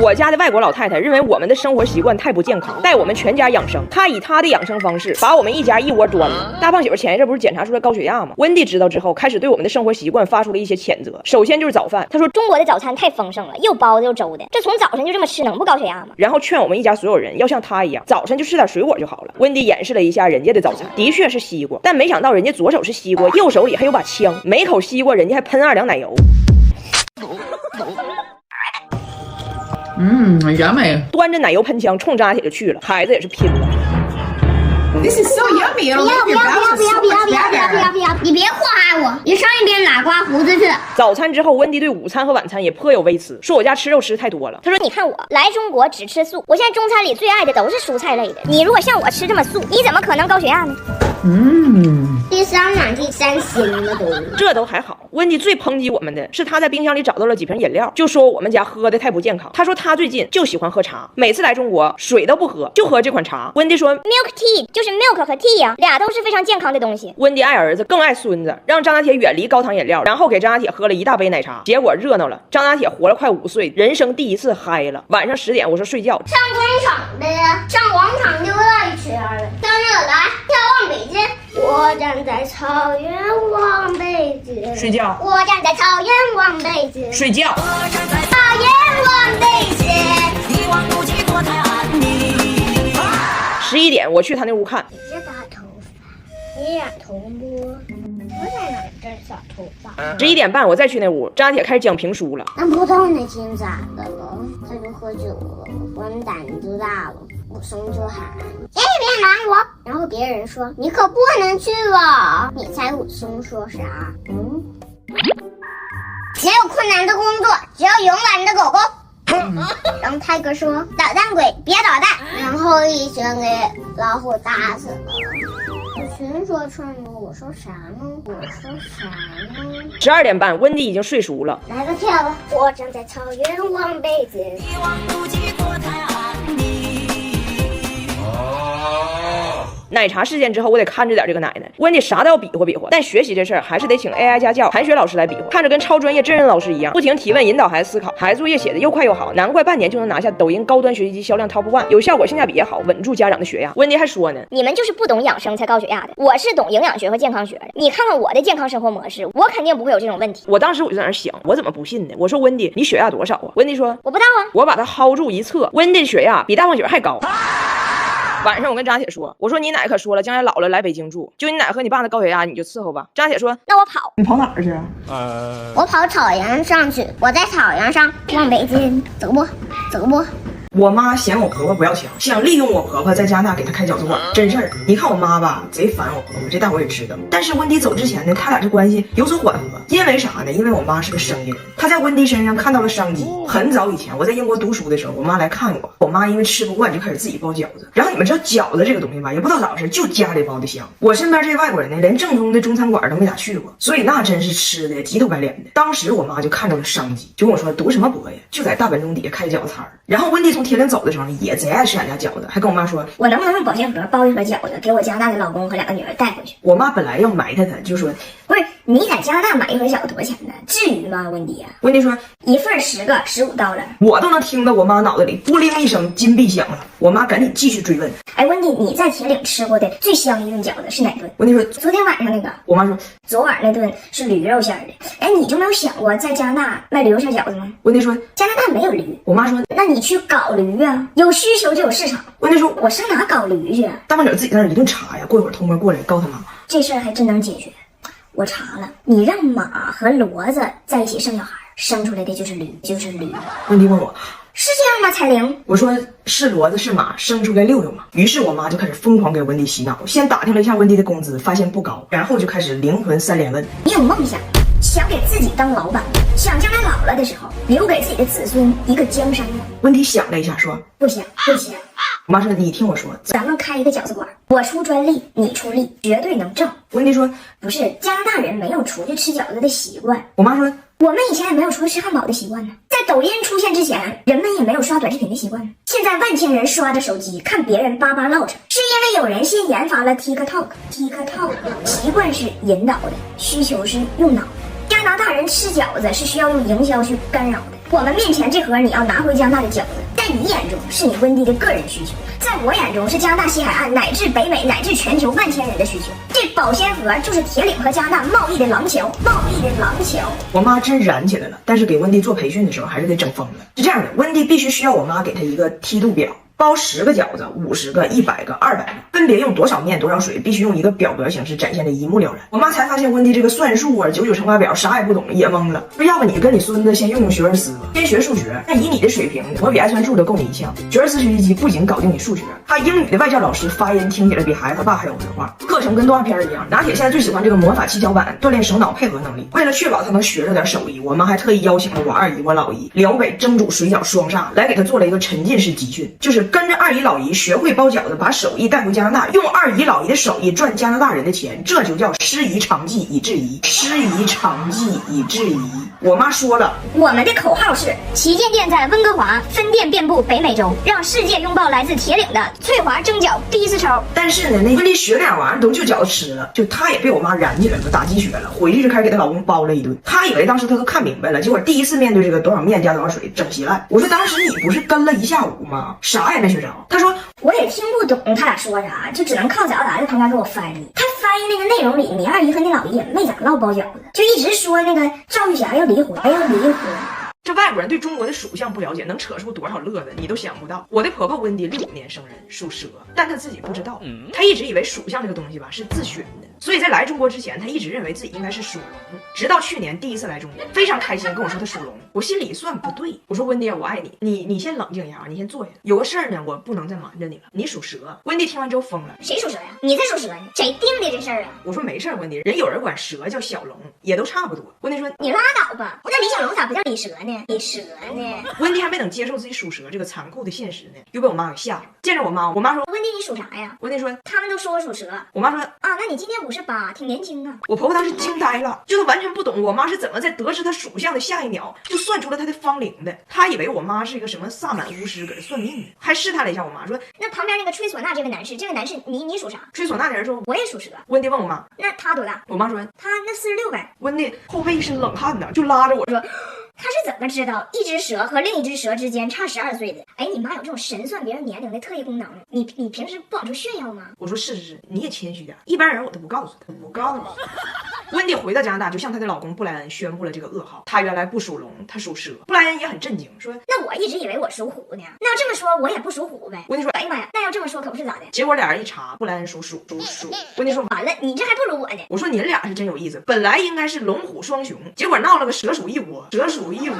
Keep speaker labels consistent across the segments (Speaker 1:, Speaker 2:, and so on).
Speaker 1: 我家的外国老太太认为我们的生活习惯太不健康，带我们全家养生。她以她的养生方式把我们一家一窝端了。大胖媳妇前一阵不是检查出来高血压吗？温蒂知道之后，开始对我们的生活习惯发出了一些谴责。首先就是早饭，她说
Speaker 2: 中国的早餐太丰盛了，又包子又粥的，这从早晨就这么吃能不高血压吗？
Speaker 1: 然后劝我们一家所有人要像她一样，早晨就吃点水果就好了。温蒂演示了一下人家的早餐，的确是西瓜，但没想到人家左手是西瓜，右手里还有把枪，每口西瓜人家还喷2两奶油。
Speaker 3: 原美，
Speaker 1: 端着奶油喷枪冲张家铁就去了，孩子也是拼了。
Speaker 4: This is so yummy.
Speaker 2: 不要！你别祸害我！你上一边哪刮胡子去？
Speaker 1: 早餐之后，温蒂对午餐和晚餐也颇有微词，说我家吃肉吃太多了。
Speaker 2: 他说：“你看我来中国只吃素，我现在中餐里最爱的都是蔬菜类的。你如果像我吃这么素，你怎么可能高血压呢？”第三碗第三鲜了都，
Speaker 1: 这都还好。温蒂最抨击我们的是，他在冰箱里找到了几瓶饮料，就说我们家喝的太不健康。他说他最近就喜欢喝茶，每次来中国水都不喝，就喝这款茶。温蒂说
Speaker 2: milk tea 就是 milk 和 tea 呀，俩都是非常健康的东西。
Speaker 1: 温蒂爱儿子更爱孙子，让张家铁远离高糖饮料，然后给张家铁喝了一大杯奶茶，结果热闹了。张家铁活了快5岁，人生第一次嗨了。晚上10点我说睡觉，
Speaker 2: 上工厂呗，上广场就乐一圈了。跟着来眺望北京，我站在草原望北京。
Speaker 1: 睡觉。
Speaker 2: 我站在草原望北京。
Speaker 1: 睡觉。
Speaker 2: 我站在草原望北京。一望无际多太安宁。
Speaker 1: 11点我去他那屋看。
Speaker 2: 你是大头发，你染头不？我在哪这小头发
Speaker 1: ？11点半我再去那屋，张家铁开始讲评书了。
Speaker 2: 那不知道那天咋的了？他就喝酒了，我们胆子大了。武松就喊：“别拦我！”然后别人说：“你可不能去了。”你猜武松说啥？没有困难的工作，只有勇敢的狗狗。然后泰哥说：“捣蛋鬼，别捣蛋！”然后一拳给老虎打死了。我群说串的，我说啥呢
Speaker 1: ？12点半，温蒂已经睡熟了。
Speaker 2: 来个跳吧！我站在草原望北京。一望无际多太安宁。
Speaker 1: 奶茶事件之后，我得看着点这个奶奶。温蒂啥都要比划比划，但学习这事儿还是得请 AI 家教韩雪老师来比划，看着跟超专业真人老师一样，不停提问引导孩子思考，孩子作业写的又快又好，难怪半年就能拿下抖音高端学习机销量 Top 1，有效果，性价比也好，稳住家长的血压。温蒂还说呢，
Speaker 2: 你们就是不懂养生才高血压的，我是懂营养学和健康学的。你看看我的健康生活模式，我肯定不会有这种问题。
Speaker 1: 我当时我就在那想，我怎么不信呢？我说温蒂，你血压多少啊？温蒂说
Speaker 2: 我不知道啊。
Speaker 1: 我把它薅住一测，温蒂血压比大胖媳妇还高。晚上我跟张家铁说，我说你奶可说了，将来老了来北京住，就你奶和你爸的高血压，你就伺候吧。张家铁说，
Speaker 2: 那我跑。
Speaker 3: 你跑哪儿去啊？
Speaker 2: 我跑草原上去，我在草原上望北京，走不？
Speaker 5: 我妈嫌我婆婆不要强，想利用我婆婆在加拿大给她开饺子馆，真事儿。你看我妈吧，贼烦我婆婆，这大伙也知道。但是温蒂走之前呢，他俩这关系有所缓和，因为啥呢？因为我妈是个生意人，她在温蒂身上看到了商机。很早以前我在英国读书的时候，我妈来看我，我妈因为吃不惯就开始自己包饺子。然后你们知道饺子这个东西吧，也不知道咋回事，就家里包的香。我身边这些外国人呢，连正宗的中餐馆都没咋去过，所以那真是吃的急头白脸的。当时我妈就看到了商机，就跟我说读什么博呀，就在大本钟底下开饺子摊儿。然后温蒂从天津走的时候呢，也贼爱吃俺家饺子，还跟我妈说，
Speaker 2: 我能不能用保鲜盒包一盒饺子，给我加拿大的老公和2个女儿带回去？
Speaker 5: 我妈本来要埋汰他，就说
Speaker 2: 不是你在加拿大买一盒饺子多少钱呢？至于吗？温迪啊，
Speaker 5: 温蒂说
Speaker 2: 一份10个$15，
Speaker 5: 我都能听到我妈脑袋里不灵一声金币响了。我妈赶紧继续追问，
Speaker 2: 哎，温迪，你在铁岭吃过的最香的一顿饺子是哪顿？
Speaker 5: 温蒂说
Speaker 2: 昨天晚上那个。
Speaker 5: 我妈说
Speaker 2: 昨晚那顿是驴肉馅的。哎，你就没有想过在加拿大卖驴肉馅饺子吗？
Speaker 5: 温蒂说
Speaker 2: 加拿大没有驴。
Speaker 5: 我妈说
Speaker 2: 那你去搞驴啊，有需求就有市场。
Speaker 5: 温蒂说
Speaker 2: 我上哪搞驴去啊？
Speaker 5: 大胖姐自己在那一顿查呀，过一会儿偷摸过来告他妈。
Speaker 2: 这事儿还真能解决。我查了，你让马和骡子在一起生小孩，生出来的就是驴。
Speaker 5: 温蒂问我
Speaker 2: 是这样吗？彩玲，
Speaker 5: 我说是骡子是马，生出来溜溜嘛。于是我妈就开始疯狂给温蒂洗脑，先打听了一下温蒂的工资，发现不高，然后就开始灵魂3连问。
Speaker 2: 你有梦想，想给自己当老板，想将来老了的时候留给自己的子孙一个江山吗？
Speaker 5: 温蒂想了一下说
Speaker 2: 不行。
Speaker 5: 我妈说你听我说，
Speaker 2: 咱们开一个饺子馆，我出专利，你出力，绝对能挣。
Speaker 5: 温蒂说
Speaker 2: 不是，加拿大人没有出去吃饺子的习惯。
Speaker 5: 我妈说
Speaker 2: 我们以前也没有出去吃汉堡的习惯呢。在抖音出现之前，人们也没有刷短视频的习惯呢。现在万千人刷着手机看别人叭叭唠着，是因为有人先研发了 TikTok， 习惯是引导的，需求是用脑的。加拿大人吃饺子是需要用营销去干扰的。我们面前这盒你要拿回加拿大的饺子，在你眼中是你温蒂的个人需求，在我眼中是加拿大西海岸乃至北美乃至全球万千人的需求。这保鲜盒就是铁岭和加拿大贸易的廊桥，贸易的廊桥。
Speaker 5: 我妈真燃起来了，但是给温蒂做培训的时候还是给整疯了。是这样的，温蒂必须需要我妈给她一个梯度表。包10个饺子、50个、100个、200个，分别用多少面、多少水，必须用一个表格形式展现的一目了然。我妈才发现温蒂这个算术啊、99乘法表啥也不懂，也懵了。说要不你跟你孙子先用学而思吧，先学数学。那以你的水平，我比爱算术的够你一项。学而思学习机不仅搞定你数学，他英语的外教老师发音听起来比孩子他爸还有文化。课程跟动画片一样，拿铁现在最喜欢这个魔法七巧板，锻炼手脑配合能力。为了确保他能学着点手艺，我妈还特意邀请了我二姨、我老姨辽北蒸煮水饺双煞来给他做了一个沉浸式集训，就是跟着二姨老姨学会包饺子，把手艺带回加拿大，用二姨老姨的手艺赚加拿大人的钱，这就叫师夷长技以制夷，师夷长技以制夷。我妈说了，
Speaker 2: 我们的口号是旗舰店在温哥华，分店遍布北美洲，让世界拥抱来自铁岭的翠华蒸饺第一次抽。
Speaker 5: 但是呢，那温蒂学那玩意儿都就饺子吃了，就她也被我妈燃起来了，打鸡血了，回去就开始给她老公包了一顿。她以为当时她都看明白了，结果第一次面对这个多少面加多少水整稀烂。我说当时你不是跟了一下午吗？啥也没学着。她说
Speaker 2: 我也听不懂他俩说啥，就只能靠饺子在旁边给我翻译。他翻译那个内容里，你二姨和你老姨也没咋唠包饺子，就一直说那个赵玉霞要离婚，要离婚。
Speaker 5: 这外国人对中国的属相不了解，能扯出多少乐子，你都想不到。我的婆婆温蒂65年生人，属蛇，但她自己不知道，她一直以为属相这个东西吧是自选的，所以在来中国之前，她一直认为自己应该是属龙。直到去年第一次来中国，非常开心跟我说她属龙，我心里一算不对，我说温蒂，我爱你，你先冷静一下，你先坐下，有个事儿呢，我不能再瞒着你了。你属蛇。温蒂听完之后疯了，
Speaker 2: 谁属蛇呀？你才属蛇呢，谁定的这事儿啊？
Speaker 5: 我说没事，温蒂，人有人管蛇叫小龙，也都差不多。温蒂说
Speaker 2: 你拉倒吧，那李小龙咋不叫李蛇呢？李蛇呢？
Speaker 5: 温蒂还没等接受自己属蛇这个残酷的现实呢，又被我妈给吓着了。见着我妈说
Speaker 2: 温蒂你属啥呀？
Speaker 5: 温蒂说
Speaker 2: 他们都说我属蛇。
Speaker 5: 我妈说
Speaker 2: 啊，那你今年58，挺年轻啊。
Speaker 5: 我婆婆当时惊呆了，就她完全不懂我妈是怎么在得知她属相的下一秒就算出了她的芳龄的。她以为我妈是一个什么萨满巫师搁这算命呢，还试探了一下我妈说
Speaker 2: 那旁边那个吹唢呐这个男士你属啥？
Speaker 5: 吹唢呐的人说
Speaker 2: 我也属蛇。
Speaker 5: 温蒂问我妈
Speaker 2: 那他多大？
Speaker 5: 我妈说
Speaker 2: 他那46呗。
Speaker 5: 温蒂后背一身冷汗呢，就拉着我说
Speaker 2: 他是怎么知道一只蛇和另一只蛇之间差12岁的？哎，你妈有这种神算别人年龄的特异功能，你平时不往出炫耀吗？
Speaker 5: 我说是，你也谦虚点，一般人我都不告诉他，不告诉你。温蒂回到加拿大，就向她的老公布莱恩宣布了这个噩耗。她原来不属龙，她属蛇。布莱恩也很震惊，说：“
Speaker 2: 那我一直以为我属虎呢。那要这么说，我也不属虎呗。”
Speaker 5: 温蒂说：“
Speaker 2: 哎呀妈呀，那要这么说可不是咋的？”
Speaker 5: 结果俩人一查，布莱恩属鼠。温蒂说：“
Speaker 2: 完了，你这还不如我呢。”
Speaker 5: 我说：“你俩是真有意思，本来应该是龙虎双雄，结果闹了个蛇鼠一窝，蛇鼠一窝。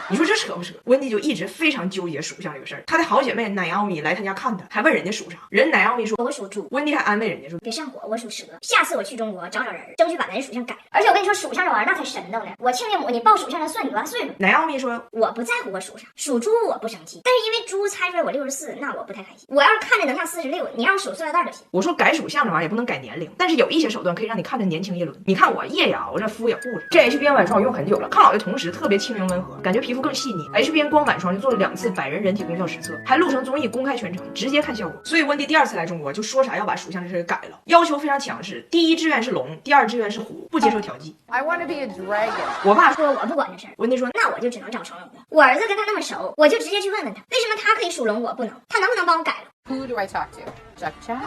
Speaker 5: 你说这扯不扯？”温蒂就一直非常纠结属相这个事儿。她的好姐妹乃奥米来她家看她，还问人家属啥，人乃奥米说：“
Speaker 2: 我属猪。”
Speaker 5: 温蒂还安慰人家说：“
Speaker 2: 别上火，我属蛇。下次我去中国找人，争取把咱的属相改。而且我跟你说。”属相这玩意儿那才神叨呢！我亲家母，你报属相的算你多大岁数？
Speaker 5: 乃奥米说：“
Speaker 2: 我不在乎我属啥，属猪我不生气，但是因为猪猜出来我64，那我不太开心。我要是看着能像46，你让我数塑料袋就行。”
Speaker 5: 我说改属相这玩意儿也不能改年龄，但是有一些手段可以让你看着年轻一轮。你看我夜也熬着，肤也护着。这 HBN 晚霜我用很久了，抗老的同时特别轻盈温和，感觉皮肤更细腻。HBN 光晚霜就做了2次百人人体功效实测，还录成综艺公开全程，直接看效果。所以温蒂第2次来中国就说啥要把属相这事给改了，要求非常强势，第1志愿是龙，第2志愿是虎，不接受调剂。
Speaker 4: I want to be a dragon.
Speaker 5: 我爸
Speaker 2: 说我不管这事儿，
Speaker 5: 温蒂说
Speaker 2: 那我就只能找成龙了。我儿子跟他那么熟，我就直接去问问他，为什么他可以属龙我不能？他能不能帮我改了？
Speaker 4: Who do I talk to? Jack Chat?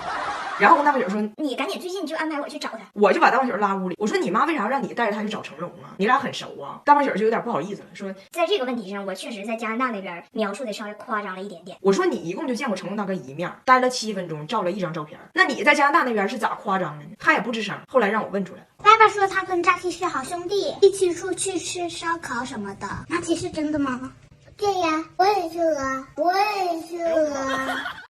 Speaker 5: 然后跟大白雪说：“
Speaker 2: 你赶紧最近就安排我去找他。”
Speaker 5: 我就把大白雪拉屋里，我说：“你妈为啥让你带着她去找成龙啊？你俩很熟啊？”大白雪就有点不好意思了，说：“
Speaker 2: 在这个问题上，我确实在加拿大那边描述的稍微夸张了一点点。”
Speaker 5: 我说：“你一共就见过成龙大哥一面，待了7分钟，照了1张照片，那你在加拿大那边是咋夸张的呢？”他也不吱声。后来让我问出来了。
Speaker 2: 爸爸说他跟扎 T 是好兄弟，一起出去吃烧烤什么的。那 T 是真的吗？对呀，我也去了，我也去了。